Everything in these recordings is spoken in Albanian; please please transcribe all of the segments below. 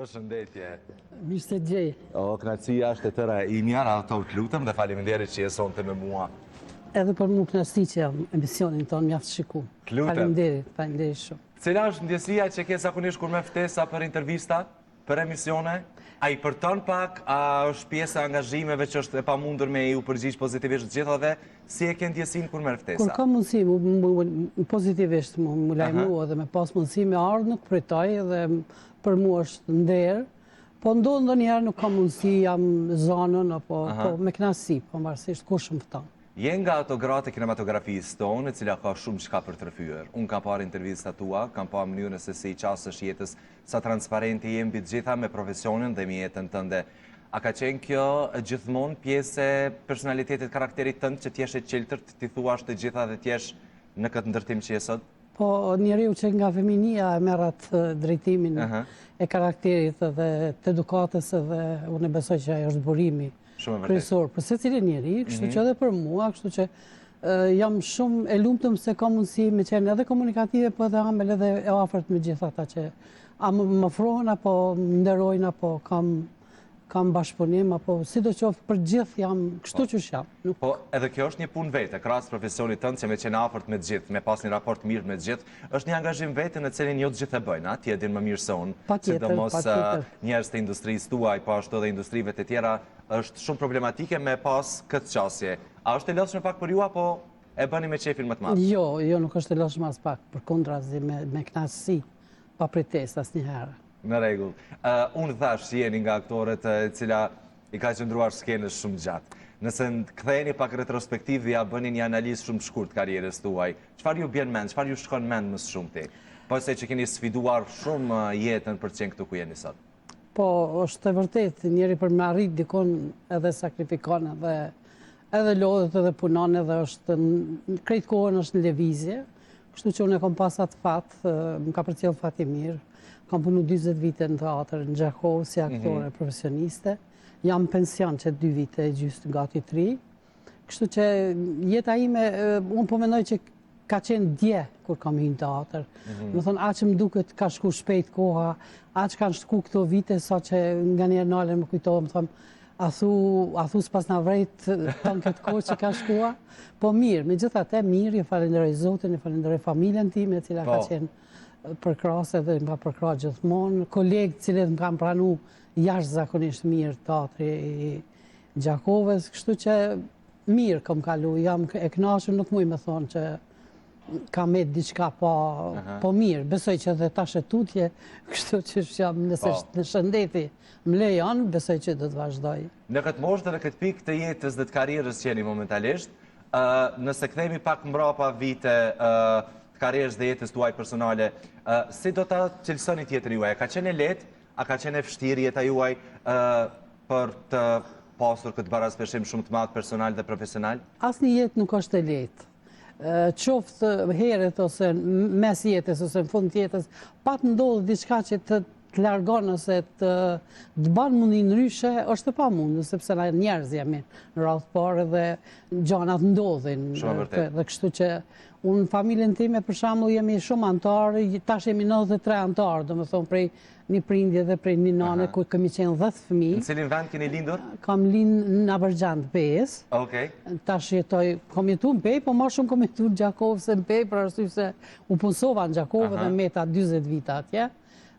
Përshëndetje. Mirë se gjej. Kënaqësia është e tëra i mjara, të lutëm dhe faleminderit që je sonte me mua. Edhe për mua kënaqësi që jam emisionin tonë mjaft shiku. Faleminderit shumë. Cila është ndjesia që ke zakonisht kur me ftesa për intervista, për emisione? A i përton pak, a është pjesë e angazhimeve që është e pamundur me u përgjigj pozitivisht gjithave, si e ke ndjesin kur me ftesa? Kur kam mundësi pozitivisht mu lajmua dhe me pas mundësi me ardhë nuk pritoj dhe për mua është nder, po ndonjëherë nuk kam mundësi, jam zonën, apo me knasi, po marësisht kush më fton. Je nga ato gratë e kinematografisë tonë, e cila ka shumë çka për të rrëfyer. Unë kam parë intervistat tua, kam parë mënyrën se si i qasësh jetës, sa transparenti je mbi të gjitha me profesionin dhe me jetën tënde. A ka qenë kjo gjithmonë pjesë e personalitetit, karakterit tënd që t'jesh e qeltër, t'i thuash të gjitha dhe t'jesh në këtë ndërtim që je sot? Po njeriu që nga feminia e merrat drejtimin e karakterit dhe të edukatës dhe unë e besoj që ajo është burimi kryesor për secilin njeri, kështu që edhe për mua, kështu që jam shumë e lumtëm se kam mundësi me qenë edhe komunikative, po edhe amel edhe e afërt me gjithë ata që më ofrohen apo më nderojnë apo kam bashkëpunim, apo sidoqoftë për gjithë jam kështu që jam. Po edhe kjo është një punë vete, krahas profesionit tënd që me qenë afërt me të gjithë, me pas një raport mirë me të gjithë, është një angazhim vete në cilin jo të gjithë e bëjnë, ti e din më mirë se unë, sidomos njerëz të industrisë tuaj, po ashtu edhe industrive të tjera, është shumë problematike me pas këtë qasje. A është e lodhshme pak për ju, apo e bëni me qefin më të madh? Jo, nuk është e lodhshme as pak, përkundrazi me kënaqësi, pa pretesë asnjëherë. Në rregull. Unë thash që jeni nga aktorët e cila i ka qëndruar skenës shumë gjatë. Nëse ktheheni pak retrospektiv dhe ja bëni një analizë shumë shkurt karrierës tuaj, çfarë ju bjen mend, çfarë ju shkon mend më shumë ti? Po se që keni sfiduar shumë jetën për të qenë këtu ku jeni sot. Po, është e vërtet, njeri për me arrit dikon edhe sakrifikon edhe lodhet edhe punon edhe është krejt kohën është në lëvizje, kështu që unë e kom pasat fat, më ka përcjell fat i mirë, kam punu 20 vite në teatr në Gjakov si aktore profesioniste, jam pension që 2 vite gjysmë gati 3, kështu që jeta ime, unë po mendoj që ka qenë dje kur kam hyrë në teatr. Më thonë, aq më duket ka shku shpejt koha, aq kanë shku këto vite, sa që nga njerë nalën më kujtohet, më thonë, a thu s'pas na vrejt tonë këtë kohë që ka shkua. Po mirë, me gjithatë mirë, i falenderoj Zotin, i falenderoj familjen time, e cila ka qenë përkrase dhe më ka përkra gjithmonë, kolegë cilët më kanë pranu jashtëzakonisht mirë teatri i Gjakovës, kështu që mirë kam kalu, jam e kënaqur, nuk muj me thonë që ka me diçka po mirë, besoj që dhe tash e tutje, kështu që jam nëse në shëndeti më lejon, besoj që do të vazhdoj. Në këtë moshë dhe në këtë pikë të jetës dhe të karrierës që jeni momentalisht, nëse kthehemi pak mbrapa vite të karrierës dhe jetës tuaj personale, si do ta cilësoni jetën juaj? Ka qenë e lehtë, a ka qenë e vështirë jeta juaj për të pasur këtë baraspeshim shumë të madh personal dhe profesional? Asnjë jetë nuk është e lehtë. Qoftë herët ose mes jetës ose në fund jetës, pat ndodhë diçka që të largon ose të banë mundi ndryshe, është e pamundur, sepse na njerëz jemi në radhë parë dhe gjanat ndodhin. Dhe kështu që unë në familjen time për shembull jemi shumë antarë, tash jemi 93 antarë, domethënë prej një prindje dhe prej një nane ku kemi qenë 10 fëmijë. Në cilin vend keni lindur? Kam lind në Abërgjand, Pejës. Tash kam jetu në Pejë, po ma shumë kam jetu në Gjakovë se në Pejë, për arsye se u punësova në Gjakovë dhe meta 40 vite atje.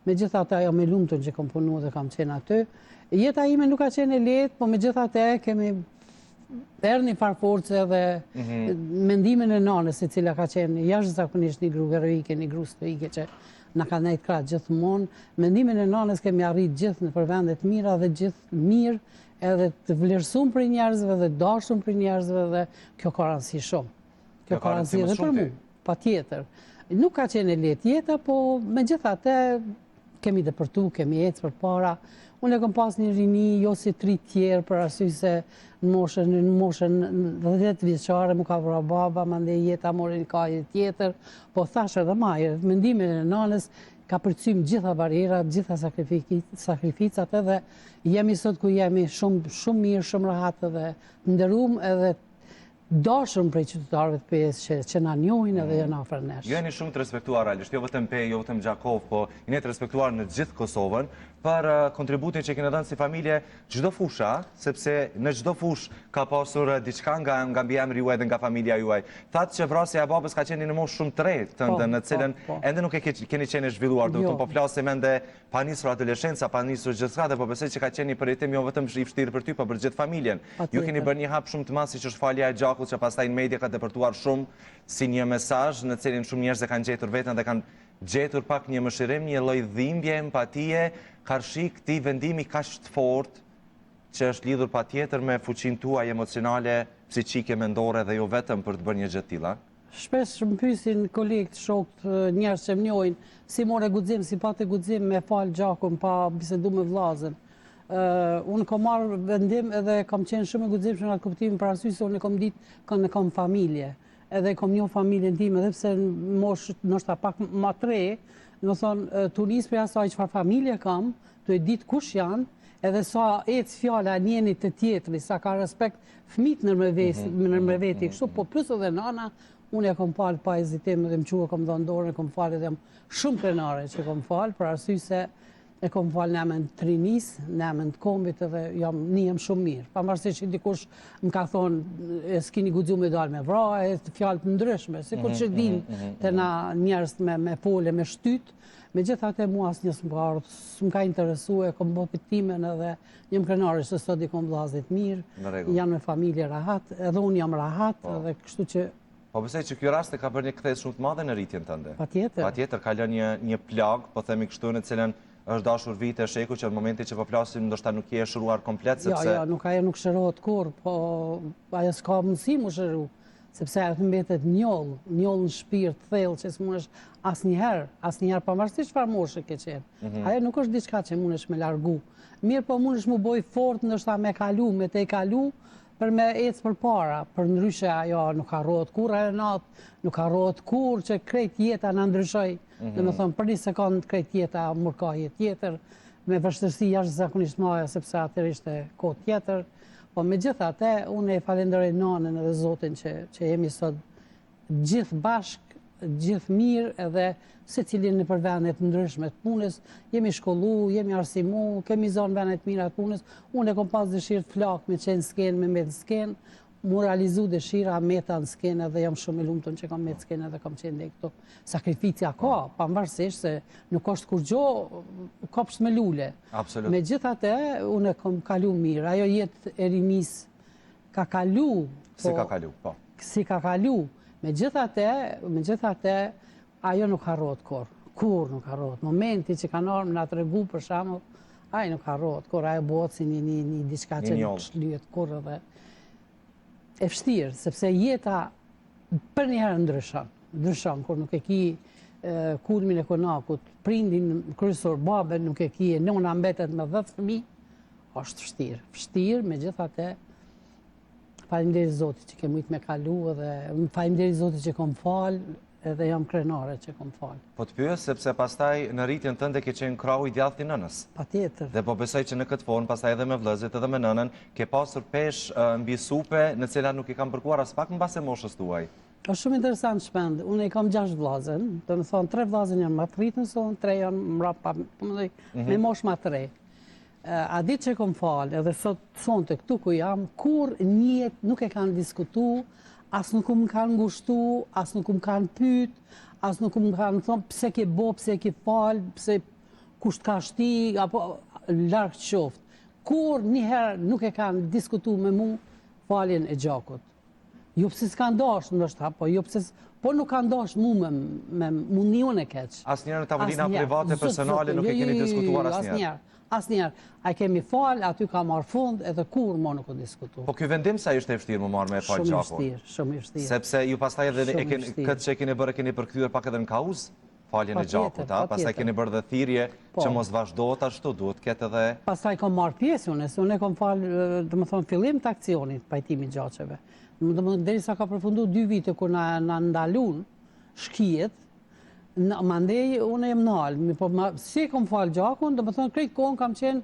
Megjithatë jam e lumtur që kam punu dhe kam qenë aty. Jeta ime nuk ka qenë e lehtë, po megjithatë kemi erë një farforce dhe mendimin e nanës, e cila ka qenë jashtëzakonisht një gru heroike, një gru stoike që na ka nejtë krahë gjithmonë. Mendimin e nanës kemi arrit gjithë në përvendet mira dhe gjithë mirë, edhe të vlerësum për njerëzve dhe dashum për njerëzve dhe kjo ka rëndësi shumë. Kjo ka rëndësi edhe për mu, pa tjetër. Nuk ka qenë e lehtë jeta, po megjithatë kemi depërtu, kemi ecë për para. Unë e kam pas një rini, jo si 3 tjerë, për arsye se në moshën 10 vjeçare më ka vra baba, mandej jeta mori një kajë tjetër, po thash edhe maje, mendimin e nanës ka përcym gjitha barierat, gjitha sakrificat edhe jemi sot ku jemi shumë mirë, shumë rahat edhe nderuam edhe dashur prej qytetarëve të Pejës që na njohin edhe janë afër nesh. Ju jeni shumë të respektuar realisht, jo vetëm Pejë, jo vetëm Gjakov, po jeni të respektuar në gjithë Kosovën, për kontributin që keni dhënë si familje çdo fusha, sepse në çdo fush ka pasur diçka nga mbiemri juaj dhe nga familja juaj. Thatë që vrasja e babës ka qenë në moshë shumë të re, tënde, në cilën ende nuk e keni qenë zhvilluar, do të po flasim ende pa nisur adoleshenca, pa nisur gjithçka, po besoj që ka qenë një përjetim jo vetëm i vështirë për ty, por për gjithë familjen. Ju keni bërë një hap shumë të madh siç është falja e gjakut, që pastaj në media ka depërtuar shumë si një mesazh në cilin shumë njerëz e kanë gjetur veten dhe kanë gjetur pak një mëshirim, një lloj dhimbje, empatie, karshi këtij vendimi kaq të fortë që është lidhur patjetër me fuqinë tuaj emocionale, psiqike, mendore dhe jo vetëm për të bërë një gjë të tilla. Shpesh më pyesin kolegët, shokët, njerëz që më njohin, si more guxim, si patë guxim me fal gjakun pa bisedu me vllazën. Unë kam marrë vendim edhe kam qenë shumë e guximshme në atë kuptim për arsye se unë kam ditë kanë kam familje. Edhe kam një familjen time, edhe pse moshë ndoshta pak më të re, do thonë Tunis për asaj çfarë familje kam, të e ditë kush janë, edhe sa ecë fjala njënit të tjetrit, sa ka respekt fëmijët në veti, kështu, po plus edhe nana, unë e kam falë pa hezitim dhe më qua kam dhënë dorën, e kam falë edhe jam shumë krenare që kam falë, për arsye se e kom falë në emën të rinis, në emën të kombit edhe jam shumë mirë. Pavarësisht që dikush më ka thonë, s'kini guxu me dalë me vra, fjalë të ndryshme, sikur që din të na njerëz me pole, me shtyt, megjithatë mua asnjë s'm ka interesuar, kam bërë pitimen edhe jam krenare se sot i kam vllazit mirë, janë me familje rahat, edhe unë jam rahat, edhe kështu që po besoj që ky rast e ka bërë një kthes shumë të madhe në rritjen tënde. Patjetër. Patjetër ka lënë një plag, po themi kështu, në cilën është dashur vite sheku që në momentin që po flasim ndoshta nuk je shëruar komplet sepse nuk shërohet kurrë, po ajo s'ka mundësi mu shëru, sepse ajo mbetet njoll në shpirt thellë që s'mundesh asnjëherë pavarësisht çfarë moshe ke qenë. Ajo nuk është diçka që mundesh me largu. Mirë, po mundesh mu boj fort ndoshta me te kalu për me ecë përpara, për ndryshe ajo nuk harrohet kurrë ajo natë, nuk harrohet kurrë që krejt jeta na ndryshoi. Domethënë për një sekond krejt jeta murkaje tjetër, me vështirësi jashtëzakonisht mëdha sepse atëherë ishte kohë tjetër. Po megjithatë, unë e falenderoj nanën edhe Zotin që jemi sot gjithë bashkë, gjithë mirë edhe secili në vendet ndryshme të punës, jemi shkollu, jemi arsimu, kemi zonë vendet mira të punës. Unë e kam pas dëshirë të flak me qenë skenë, me met skenë, mu realizu dëshira meta në skenë edhe jam shumë i lumtur që kam met skenë edhe kam qenë dhe këto. Sakrificja ka, pavarësisht se nuk është kur gjo kopsh me lule. Absolut. Megjithatë, unë e kam kalu mirë. Ajo jetë e rinis ka kalu. Si ka kalu, po. Si ka kalu. Megjithatë, ajo nuk harrohet kur nuk harrohet. Momenti që kanë ardhur na tregu për shembull, ai nuk harrohet kur ajo bëhet si një diçka që nuk shlyhet kur edhe e vështirë, sepse jeta për një herë ndryshon kur nuk e ki kulmin e konakut, prindin kryesor, babën nuk e ki, nona mbetet me 10 fëmijë, është vështirë, megjithatë faleminderit Zotit që ke mujtë me kalu edhe faleminderit Zotit që kom falë edhe jam krenare që kom falë. Po të pyes sepse pastaj në rritjen tënde ke qenë krau i djathtë i nënës. Patjetër. Dhe po besoj që në këtë formë pastaj edhe me vëllezërit edhe me nënën ke pasur pesh mbi supe në cilat nuk i kam përkuar as pak mbas moshës tuaj. Është shumë interesant shpend. Unë i kam 6 vllazën, domethënë 3 vllazën janë më të rritur se unë, 3 janë mbrapa, me moshë më të re. A ditë që kom falë, edhe sonte këtu ku jam, kur njët nuk e kanë diskutu, as nuk më kanë ngushtu, as nuk më kanë pyet, as nuk më kanë thonë pse ke bo, pse ke falë, pse kusht ka shti, apo larg qoftë. Kur njëherë nuk e kanë diskutu me mu faljen e gjakut. Jo pse s'kan dash, ndoshta, po jo pse po nuk kanë dash mu me union e keq. Asnjëherë në tavolina private personale nuk e keni diskutuar asnjëherë. Asnjëherë. A kemi falë, aty ka marrë fund, edhe kur mo nuk o diskutu. Po ky vendim sa ishte e vështirë më marrë me falë gjakun? Shumë i vështirë. Sepse ju pastaj edhe këtë që keni bërë keni përkthyer pak edhe në kauz, faljen e gjakut, pastaj keni bërë dhe thirrje që mos vazhdohet ashtu, duhet ketë edhe. Pastaj kam marrë pjesë unë kam falë, domethënë fillim të aksionit pajtimit gjaçeve. Domethënë derisa ka përfunduar 2 vite kur na ndalun shkijet. Mandej unë jem nalë, po si kom falë gjakun, do më thonë krejt kohën kam qenë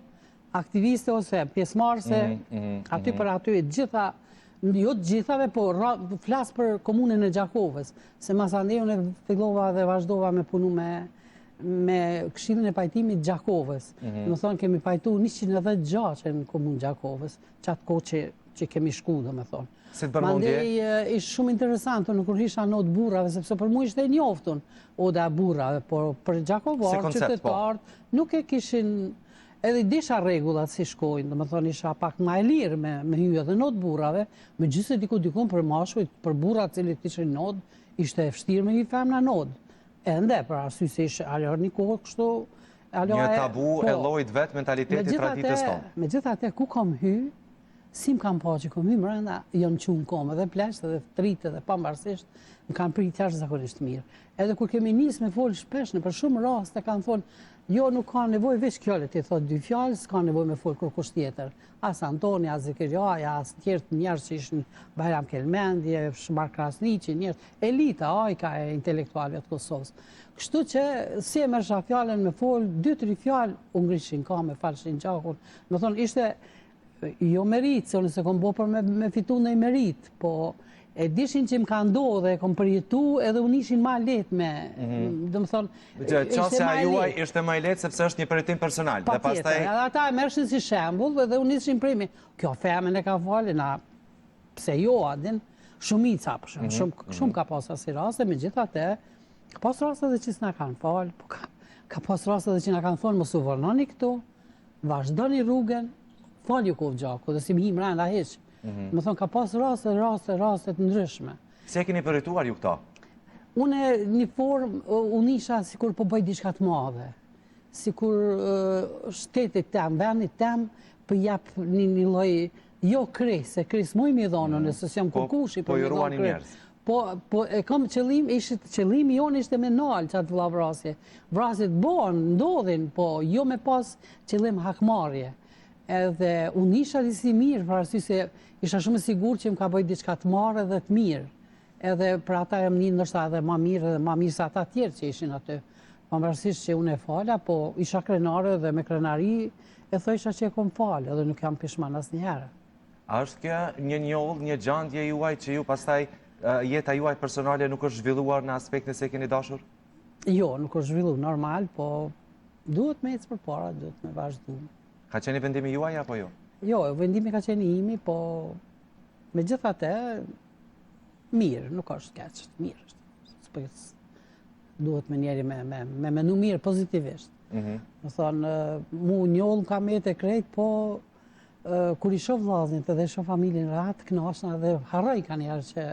aktiviste ose pjesëmarrëse, aty për aty gjitha, jo të gjithave, po flasë për komunën e Gjakovës, se mas andej unë fillova dhe vazhdova me punu me me Këshillin e Pajtimit Gjakovës. Më thonë, kemi pajtu 110 gjaqe në komunë Gjakovës, qatë kohë që kemi shku, dhe më thonë. Si të përmundje? Mandej ishtë shumë interesantë, në kur isha nodë burrave, sepse për mu ishte e njoftun oda burrave, por për Gjakovarë, qytetarët, nuk e kishin, edhe disha regullat si shkojnë, dhe më thonë isha pak ma e lirë me hyja dhe nodë burrave, me gjysë dikun për mashkujt, për burrat cilit ishin nodë, ishte e fështirë me një femna nodë. E ndë, për arsye se ishte alor një kohë kështu... Një tabu e llojit vetë mentaliteti traditës tonë. Megjithatë, ku kam hy, si më kam pa që kom hy mrenda, jam qunë kom edhe plesht, edhe tritë, edhe pambarësisht, më kam prit jashtëzakonisht mirë. Edhe kur kemi nisë me folë shpesh, në për shumë raste kanë thonë, jo nuk ka nevojë veç kjolet, i thot 2 fjalë, s'ka nevojë me folë kërkush tjetër. As Antoni, as Zekirjaja, as tjertë njerës që ishën Bajram Kelmendje, Shmar Krasniqi, njerës, elita, ajka e intelektualve të Kosovës. Kështu që si e mërsha fjallën me folë, 2-3 fjallë, u ngrishin ka me falshin gjakun. Më thonë, ishte jo merit, se unë se kom bo për me fitu në i merit, po e dishin që më ka ndohë dhe kom përjetu edhe unë ishin ma let me, dhe më thonë, qasja juaj ishte ma let sepse është një përjetim personal. Pa tjetër, edhe ata e mërshin si shembull dhe unë ishin primi, kjo femen e ka falë, na pse jo adin, shumica, shumë ka pas asi raste, me gjitha te, ka pas raste dhe që s'na kanë falë, ka pas raste dhe që na kanë thonë, mos u vërnoni këtu, vazhdoni rrugën, falju kovë gjaku, dhe si më hi mrenda heqë. Më thonë, ka pas raste të ndryshme. Si e keni përrituar ju këta? Une një formë, unë isha si kur po bëj diçka të madhe. Si kur shtetit tem, vendit tem, për jap një loj, jo kres, se kres muj mi dhonë, nëse s'jam kërkushi, po ju ruani njerëz. Po e kam qëllimi jonë ishte me nalë qatë vla vrasje. Vrasjet ndodhin, po jo me pas qëllim hakmarje. Edhe unë isha disi mirë, për arsye se isha shumë sigur që më ka bëjt diçka të marrë dhe të mirë. Edhe për ata jam një nështë edhe ma mirë dhe ma mirë sa ata tjerë që ishin aty. Pavarësisht që unë e fala, po isha krenare dhe me krenari e thojsha që e kom falë, edhe nuk jam pishman asnjëherë. A është kjo një njollë, një gjandje juaj që ju pastaj jeta juaj personale nuk është zhvilluar në aspektin se keni dashur? Jo, nuk është zhvilluar normal, po duhet me ecë përpara, duhet me vazhdu. Ka qeni vendimi juaj apo jo? Jo, vendimi ka qeni imi, po me gjithate, mirë, nuk është keqë, mirë është. Duhet me njeri me menu mirë, pozitivisht. Më thonë, mu njollë ka me të krejt, po kur i shoh vllaznit edhe shoh familjen ratë, knashna dhe harroj ka njerë që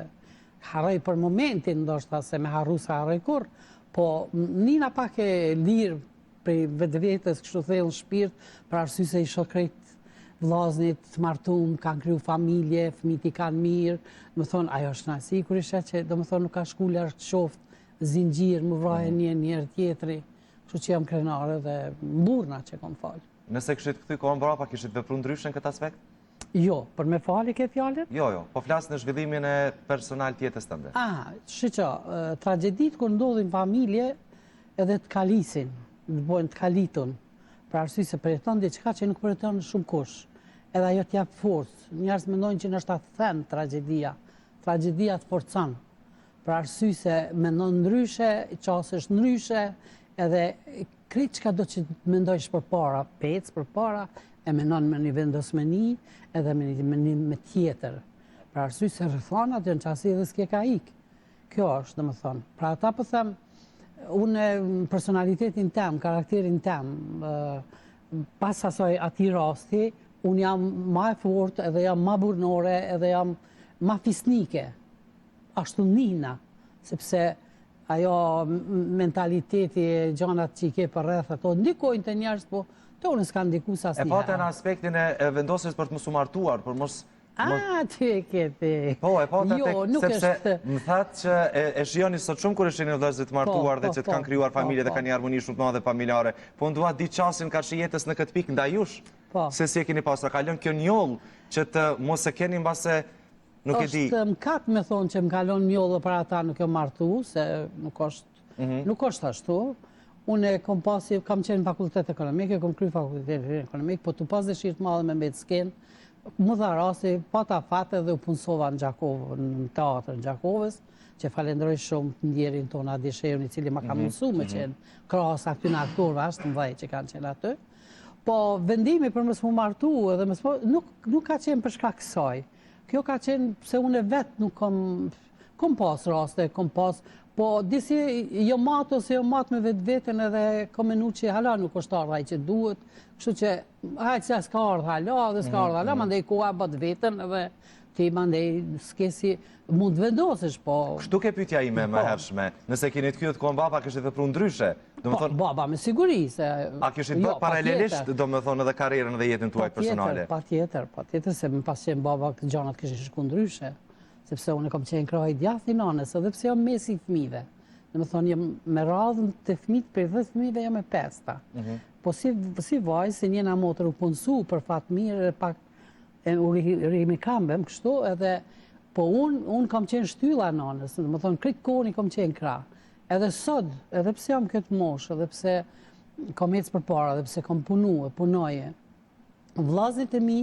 harroj për momentin, ndoshta se me harru se harroj kur, po nina pak e lirë prej vetë vetës, kështu thellë në shpirt, për arsye se i shoh krejt vllaznit të martum, kanë kriju familje, fëmijët i kanë mirë, më thonë, ajo është nasi, kur isha që, do më thonë, nuk ka shku lërë qoftë, zinxhir, më vraje njërë tjetri, kështu që jam krenare dhe mburna që kom falë. Nëse këshit këty kohën brapa, kishit vepru ndryshën këtë aspekt? Jo, për me fali ke fjallet? Jo, po flasë në zhvillimin e personal tjetës tënde. Shqyqa, tragedit kër ndodhin familje edhe të kalisin, të bojnë të kalitun, për arsye se përjeton diçka që nuk përjeton shumë kush, edhe ajo t'jap forcë. Njerëz mendojnë që nështë atë thënë tragedia të forcon, për arsye se mendon ndryshe, qasësh ndryshe, edhe krejt çka do që mendojsh përpara, përpara, e mendon me një vendosmëni, edhe me tjetër. Për arsye se rrethonat janë qasi edhe s'ke ka ik. Kjo është, domethënë. Pra ata po them, unë personalitetin tem, karakterin tem, pas asoj ati rasti, unë jam ma e fort, edhe jam ma burnore, edhe jam ma fisnike. Ashtu nina, sepse ajo mentaliteti e gjanat që i ke për rreth ato, ndikojnë të njerës, po të unë s'ka ndiku sa s'njëra. E pate në aspektin e vendosjes për të mos u martuar, për mos... Ty e keti. Po, e pate sepse më thatë që e shijoni sot shumë kër e shini vëllezër të martuar dhe që të kanë krijuar familje dhe kanë një harmoni shumë të madhe familjare. Po në dua di qasin ka shijetës në këtë pikë ndajush, se si e keni pasur. Ka lënë kjo njollë që të mos e keni mbase nuk e di. Është më katë me thonë që më kalon njollë për ata nuk e martu, se nuk është ashtu. Unë kam qenë fakultet ekonomike, kam kryu fakultet ekonomik, po të pas dëshirë të madhe me mbetë skenë, Më dha rasti, pata fate dhe u punësova në Gjakovë, në teatrën Gjakovës, që falenderoj shumë të ndjerin tonë Adi Sheun, i cili ma ka mundësu me qenë krahas aty në aktorëve ashtë të mëdhej që kanë qenë aty. Po vendimi për mësë mu martu edhe nuk ka qenë për shkak kësaj. Kjo ka qenë pse unë vetë nuk kom pas raste, kom pas, po disi jo matë ose jo matë me vetë vetën edhe kom menu që hala nuk është ardha i që duhet, kështu që hajtë se s'ka ardha hala dhe s'ka ardha hala, mandej koha bat vetën edhe ti mandej s'kesi mund të vendosesh, po... Kështu ke pyetja ime më hershme, nëse keni të kyet kohën baba, kështë vepru ndryshe? Baba, me siguri, se... A kështë bërë paralelisht, do me thonë edhe karierën dhe jetën tuaj personale? Pa tjetër, se më pas qenë baba këtë gjanat kështë shku ndryshe, sepse unë kom qenë kraj djath i nanës, edhe pse jam mesi i fëmive. Dhe me thonë, me radhën të fëmit, për 10 fëmive jam me 5. Po si vaj, si njena motër u punësu për fatë mirë, pak u rrimi kambem, kështu, edhe po unë kam qenë shtylla nanës, dhe me thonë, kritë koni kom qenë krah. Edhe sot, edhe pse jam këtë moshë, edhe pse kom ecë për para, edhe pse kom punoje, vllazët e mi,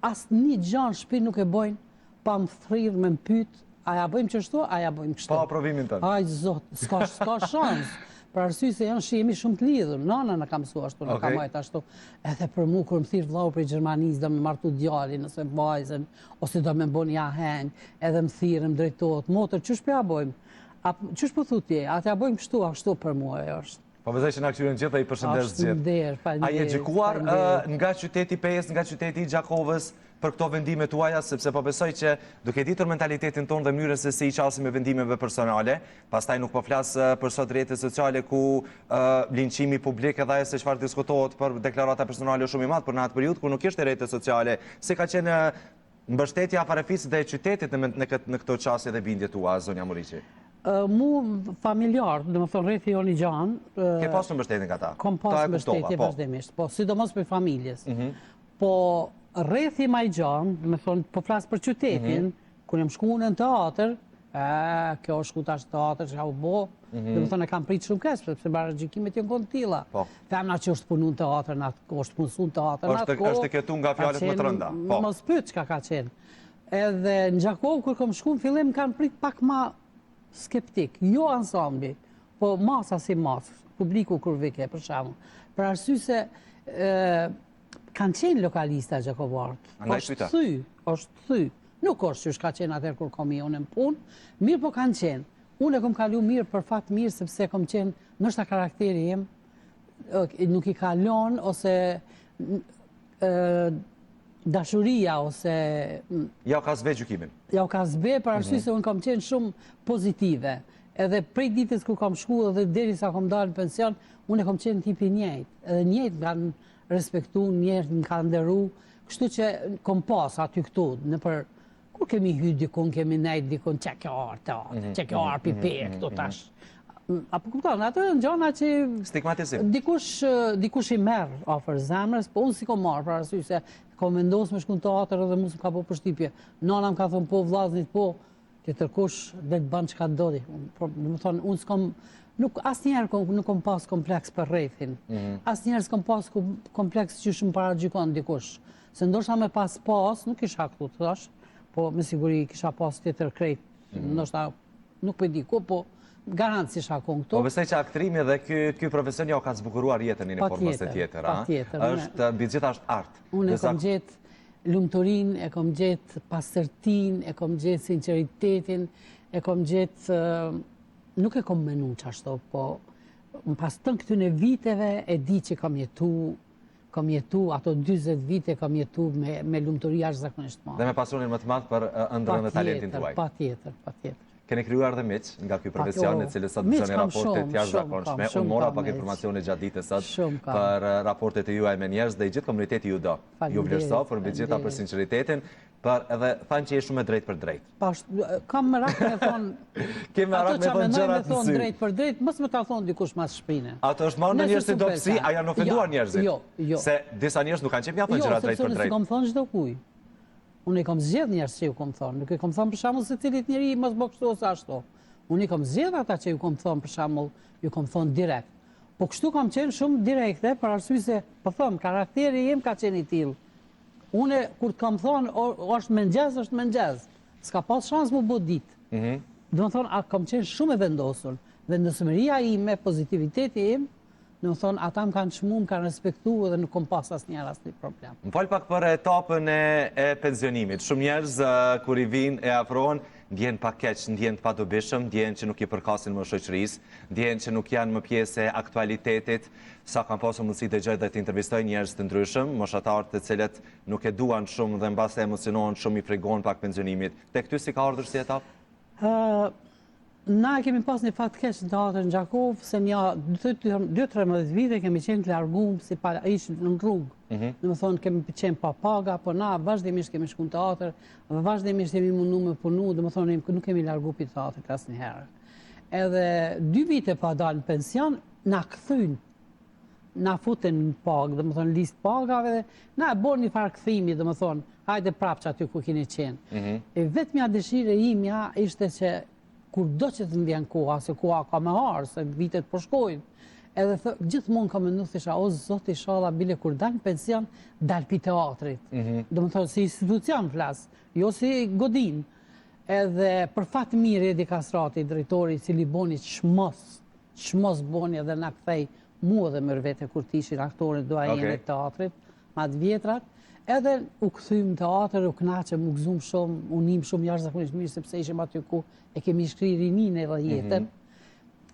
asë një gjanë shpi nuk e bojnë, pa më thrirë me më pytë, a ja bëjmë qështu, a ja bëjmë kështu. Pa aprovimin tënë. Aj, zotë, s'ka shansë. Për arsye se janë jemi shumë të lidhur. Nana në kam mësua ashtu, në kam majtë ashtu. Edhe për mu, kërë më thirë vlau për i Gjermanisë, do me martu djalin, ose vajzën, ose do me bon ja henjë, edhe më thirë, më drejtojt. Motër, qësh për ja bojmë? Qësh për thutje? A të ja bojmë kështu, ashtu për mua e është. Po vëzaj që nga këqyrën gjithë dhe i përshëndes gjithë. A je gjikuar nga qyteti Pes, nga qyteti Gjakovës për këto vendime tuaja, sepse po besoj që duke ditur mentalitetin tonë dhe mënyrën se si i qasim me vendimeve personale, pastaj nuk po flasë për sot rrjetet sociale ku linqimi publik edhe se çfarë diskutohet për deklarata personale shumë i madh për në atë periudhë ku nuk ishte rrjetet sociale, se ka qenë mbështetja parafisë dhe qytetit në këto qasje dhe bindje tua, zonja Muriqi? Mu familjar, dhe më thonë rrethi jo një gjanë... Ke pasur mbështetin ka ta? Kom pasur mbështetje vazhdimisht, po, sidomos për familjes. Po, rrethi ma i gjanë, dhe më thonë, po flasë për qytetin, kër jam shku në teatr, kjo është shku tash teatr, që ka u bo, dhe më thonë, e kam pritë shumë kesë, sepse barë gjikimet jënë konë tila. Femna që është punu në teatr, është punësu në teatr, në atë kohë... është këtu nga fjallet më të rënda. Mos pyet çka ka qenë. Edhe në Gjakovë, kër kom shku në fillim, kanë pritë pak ma skeptik, jo ansambli, po masa si masë, publiku kur vike, për shamu. Për arsye se kanë qenë lokalista Gjakovartë. Është thy. Nuk është që shka qenë atër kur kom i unë në punë, mirë po kanë qenë. Unë e kom kalu mirë për fatë mirë, sepse kom qenë, nështë karakteri jem, nuk i kalon, ose dashuria, ose... Ja u ka zbe gjykimin. Ja u ka zbe, për arsye se unë kom qenë shumë pozitive. Edhe prej ditës ku kom shku dhe deri sa kom dalë në pension, unë e kom qenë tipi njëjtë. Edhe njëjtë nga në respektu, njëjtë nga ndëru, kështu që kom pas aty këtu, në për... Kur kemi hy dikun, kemi nejtë dikun, që kjo artë, që kjo artë pipe, këtu tash. Apo kupton, atë në gjona që... Stigmatizim. Dikush i merë ofër zemrës, po unë si kom marë, për arsye se kom vendosë me shku në teatr edhe mu s'm ka po përshtypje. Nana më ka thonë po, vllaznit po, që tërkush dhe të banë që ka dodi. Më thonë, unë s'kom... Asë njerë nuk kom pas kompleks për rrethin. Asë njerë s'kom pas kompleks që shumë para gjykon dikush. Se ndoshta me pas, nuk isha këtu të thash, po me siguri kisha pas tjetër krejt. Ndoshta nuk për di ku, po garantë si shakon këtu. Po besoj që aktrimi dhe ky profesion jo ka zbukuruar jetën në formës e tjetër. Është mbi gjitha është artë. Unë e kom gjetë lumëturin, e kom gjetë pastërtin, e kom gjetë sinceritetin, e kom gjetë... Nuk e kom menu qashto, po në pas të këtyne viteve e di që kam jetu, ato 20 vite kam jetu me lumëturi ashtë zakonisht madhe. Dhe me pasunin më të madhë për ëndrën dhe talentin tuaj. Pa tjetër. Keni krijuar dhe miq nga ky profesion në cilë sot bëzoni raportet të jashtëzakonshme. Unë mora pak informacione gjatë ditës sot për raportet e juaj me njerëz dhe i gjithë komuniteti ju do. Ju vlerësoj për mbi gjitha për sinqeritetin, për edhe thanë që je shumë drejt për drejt. Kam merak me thonë... Kemë merak me thonë gjërat në sy. Drejt për drejt, mos më ta thonë dikush mas shpine. Ato është marrë në njerëz si dobësi, a janë ofenduar njerëzit? Jo. Se disa njerëz nuk kanë qenë mjaft gjërat drejt për drejt. Jo, sepse unë s'kam thonë çdo kuj. Unë i kam zgjedh njerëz që ju kam thonë, nuk i kam thonë për shembull se cilit njeri mos bëj kështu ose ashtu. Unë i kam zgjedh ata që ju kam thonë për shembull, ju kam thonë direkt. Po kështu kam qenë shumë direkte për arsye se, po them, karakteri im ka qenë i tillë. Une, kur të kam thonë, është mëngjes, është mëngjes. S'ka pas shans më bë ditë. Do më thonë, kam qenë shumë e vendosur. Vendosëmëria ime, pozitiviteti im, do më thonë, ata më kanë çmu, më kanë respektu dhe nuk kom pas asnjëherë asnjë problem. Më fal pak për etapën e pensionimit. Shumë njerëz kur i vinë e afrohen, ndjen pak keq, ndjen të padobishëm, ndjen që nuk i përkasin më shoqërisë, ndjen që nuk janë më pjesë e aktualitetit. Sa kam pasur mundësi të dëgjoj dhe të intervistoj njerëz të ndryshëm, moshatarë të cilët nuk e duan shumë dhe mbas emocionohen shumë, i frikojnë pak pensionimit. Tek ty si ka ardhur si etapë? Na kemi pas një fat keq në teatrin Gjakov, se një 2-13 vite kemi qenë të largum si pa ishë në rrugë. Në më thonë kemi qenë pa paga, po na vazhdimisht kemi shku në teatr, vazhdimisht jemi mundu me punu, dhe më thonë nuk kemi largu për teatrit asë njëherë. Edhe 2 vite pa dalë në pension, na këthyn, na futen në pagë, dhe më thonë listë pagave, dhe na e borë një farë këthimi, dhe më thonë, hajde prapë që aty ku keni qenë. E vetëmja dëshire imja ishte që kur do që të ndjen koha, se koha ka me harë, se vitet përshkojnë, edhe gjithmonë ka mendu thësha, o zot i shala bile kur dalë në pension, dalë pi teatrit. Do më thonë, si institucion flasë, jo si godin. Edhe për fatë mirë Edi Kastrati, drejtori, cili boni çmos boni edhe na kthej mua dhe mërë vete kur t'ishin aktorit doajen e teatrit, ma të vjetrat, edhe u këthym teatr, u knaqëm, u gëzum shumë, u nim shumë jashtëzakonisht mirë, sepse ishim aty ku e kemi shkri rinin edhe jetën.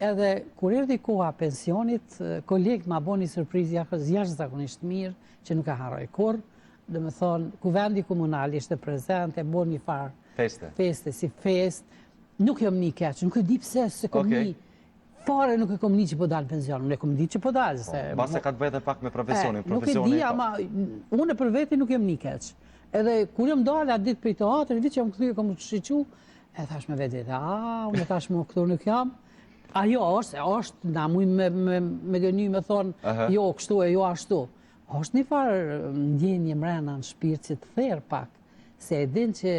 Edhe kur erdhi koha pensionit, kolegët ma boni surprizë jashtëzakonisht mirë, që nuk e harroj kurrë. Dhe me thonë, kuvendi komunal ishte prezent, e boni një farë feste, si fest. Nuk jom një keq, nuk e di pse, se kom një fare nuk e kom një që po dalë pension, nuk e kom një që po dalë. Base ka të bëjë dhe pak me profesionin. Nuk e di, ama unë për veti nuk jem një keq. Edhe kur jom dalë atë ditë për i teatr, ditë që jam këthy e kom shiqu, e thash me vetë, unë tash më këtu nuk jam. Ajo është, na mujnë me gëny me thonë, jo kështu e jo ashtu. është një farë ndjenje mrena në shpirt që të therë pak, se e din që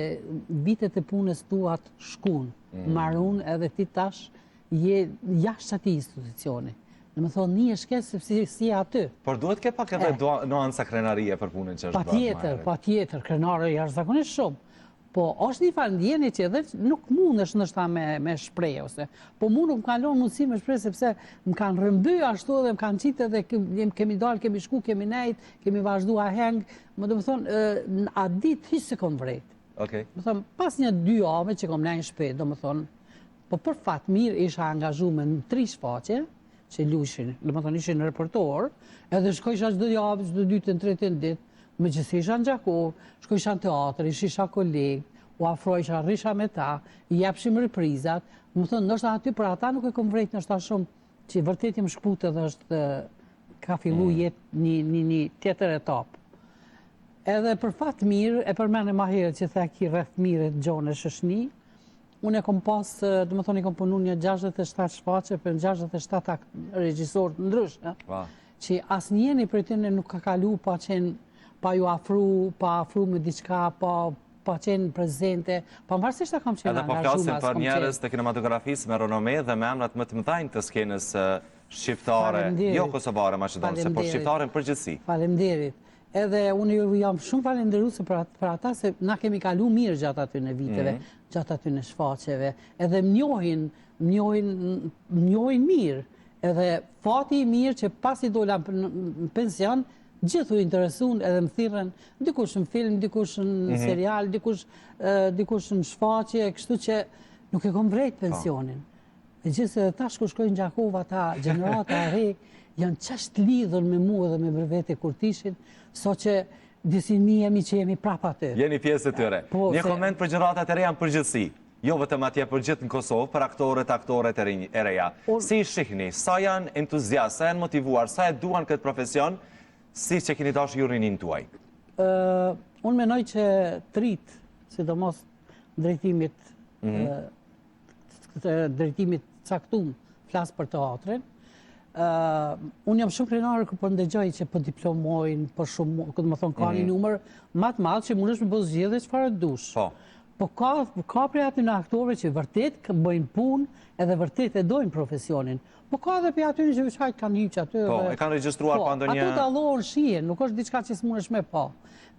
vitet e punës tuat shkun, marun edhe ti tash je jashtë ati institucioni. Në më thonë, një shkes sepse si aty. Por duhet ke pak edhe nuanca krenarie për punën që është bërë. Pa tjetër, krenare jashtëzakonisht shumë. Po, është një farë ndjenje që edhe nuk mundesh nështa me shprej, ose. Po mu nuk më kalon mundësi me shprej, sepse më kanë rëmby ashtu dhe më kanë qitë dhe kemi dalë, kemi shku, kemi nejt, kemi vazhdu a heng. Më do më thonë, a ditë hisë se kom vrejt. Më thonë, pas një 2 ave që kom nejnë shpejt, do më thonë, po për fatë mirë isha angazhume në 3 shfaqe, që lushin, do më thonë, ishin repertor, edhe shkojsha çdo javë, çdo 2 të 3 ditë, me gjithë isha në Gjakov, shkojsha në teatr, isha kolegë, u afrojsha, rrisha me ta, i jepshim reprizat, më thonë, nështë aty për ata nuk e kom vrejt nështë ta shumë, që vërtet jem shkputë dhe është ka fillu jetë një tjetër etapë. Edhe për fatë mirë, e përmene ma herë që the ki rreth mirë e Gjone Shëshni, unë e kom pas, dhe më thonë, i kom punu një 67 shfaqe për 67 regjisorë ndryshë, që asë njeni për tëne nuk ka kalu pa ju afru me diçka, pa qenë prezente, pa më varësisht ta kam qenë angazhume. Edhe po flasim për njerëz të kinematografisë me renome dhe me emrat më të mëdhenj të skenës shqiptare, jo kosovare, maqedonëse, por shqiptare në përgjithësi. Faleminderit. Edhe unë jam shumë falenderuese për ata se na kemi kalu mirë gjatë aty në viteve, gjatë aty në shfaqeve, edhe më njohin mirë, edhe fati i mirë që pasi dola në pension, gjithu interesun edhe më thirën, dikush në film, dikush në serial, dikush në shfaqje, kështu që nuk e kom vrejt pensionin. Dhe gjithë se tash ku shkojnë Gjakov, ata gjenerata e re, janë qashtë lidhën me mu edhe me brevete kur tishin, so që disin mi jemi që jemi prapa të. Jeni pjesë të tyre. Një koment për gjeneratat e re janë përgjithsi. Jo vetëm atje për gjithë në Kosovë, për aktoret e reja. Si shihni, sa janë entuziast, sa janë motivuar, sa e duan këtë profesion, si që keni dashur ju rinin tuaj? Unë menoj që trit, sidomos drejtimit caktum, flasë për teatrin, unë jam shumë krenarë për ndëgjoj që për diplomojnë, për shumë, këtë më thonë ka një numër matë madhë që mund është me bëzgjede që farë dush. Po ka prej aty në aktorëve që vërtet bëjnë punë edhe vërtet e dojnë profesionin. Po ka dhe prej aty që vëshajt kanë hyqë aty. Po, e kanë regjistruar pa ndonjë... Ato dallohen shihen, nuk është diçka që s'mundesh me pa.